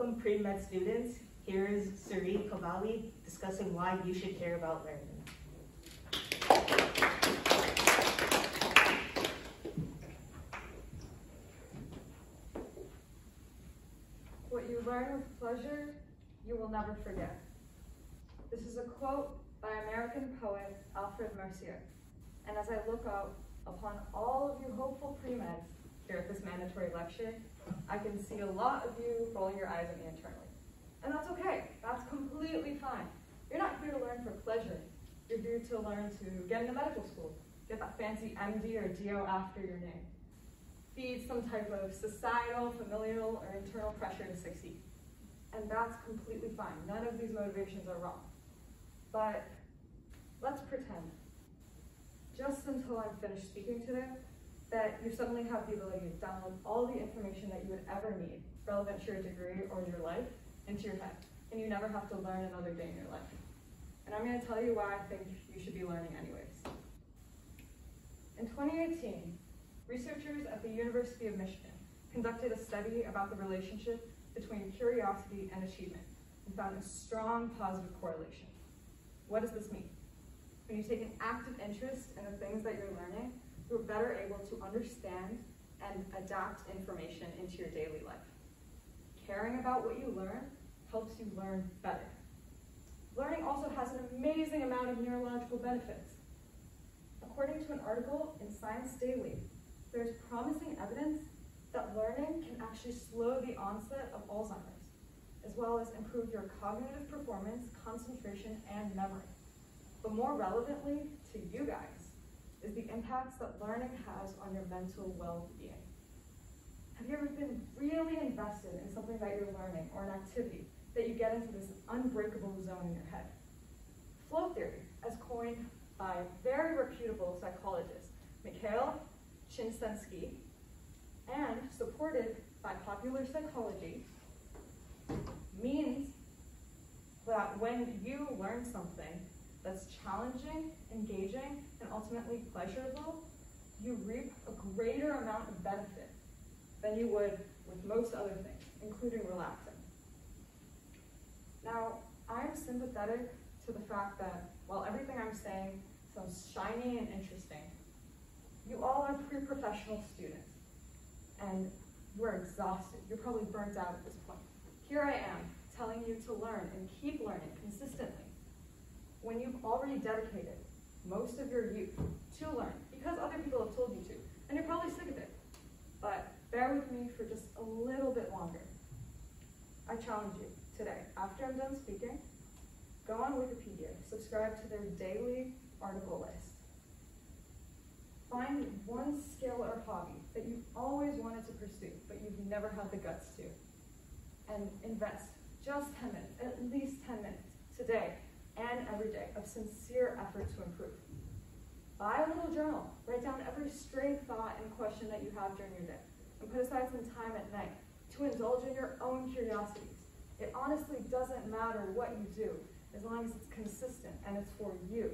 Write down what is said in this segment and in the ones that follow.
Welcome pre-med students. Here is Sari Kavali discussing why you should care about learning. What you learn with pleasure, you will never forget. This is a quote by American poet Alfred Mercier. And as I look out upon all of you hopeful pre-meds here at this mandatory lecture, I can see a lot of you rolling your eyes at me internally. And that's okay, that's completely fine. You're not here to learn for pleasure. You're here to learn to get into medical school, get that fancy MD or DO after your name, feed some type of societal, familial, or internal pressure to succeed. And that's completely fine. None of these motivations are wrong. But let's pretend, just until I'm finished speaking today, that you suddenly have the ability to download all the information that you would ever need relevant to your degree or your life into your head, and you never have to learn another day in your life. And I'm going to tell you why I think you should be learning anyways. In 2018, researchers at the University of Michigan conducted a study about the relationship between curiosity and achievement and found a strong positive correlation. What does this mean? When you take an active interest in the things that you're learning, you're better able to understand and adapt information into your daily life. Caring about what you learn helps you learn better. Learning also has an amazing amount of neurological benefits. According to an article in Science Daily, there's promising evidence that learning can actually slow the onset of Alzheimer's, as well as improve your cognitive performance, concentration, and memory. But more relevantly to you guys is the impacts that learning has on your mental well-being. Have you ever been really invested in something that you're learning or an activity that you get into this unbreakable zone in your head? Flow theory, as coined by very reputable psychologists, Mikhail Csikszentmihalyi, and supported by popular psychology, means that when you learn something that's challenging, engaging, and ultimately pleasurable, you reap a greater amount of benefit than you would with most other things, including relaxing. Now, I'm sympathetic to the fact that while everything I'm saying sounds shiny and interesting, you all are pre-professional students, and you're exhausted. You're probably burnt out at this point. Here I am, telling you to learn and keep learning consistently, when you've already dedicated most of your youth to learn, because other people have told you to, and you're probably sick of it. But bear with me for just a little bit longer. I challenge you today, after I'm done speaking, go on Wikipedia, subscribe to their daily article list. Find one skill or hobby that you've always wanted to pursue, but you've never had the guts to, and invest just 10 minutes, at least 10 minutes, today and every day of sincere effort to improve. Buy a little journal, write down every stray thought and question that you have during your day, and put aside some time at night to indulge in your own curiosities. It honestly doesn't matter what you do, as long as it's consistent and it's for you.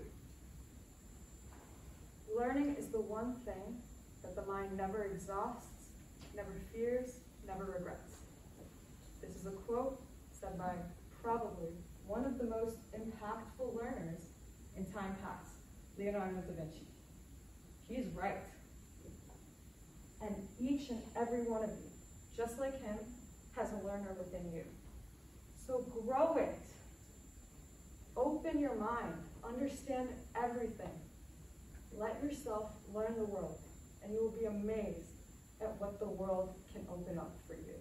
Learning is the one thing that the mind never exhausts, never fears, never regrets. This is a quote said by probably one of the most impactful learners in time past, Leonardo da Vinci. He's right. And each and every one of you, just like him, has a learner within you. So grow it. Open your mind. Understand everything. Let yourself learn the world, and you will be amazed at what the world can open up for you.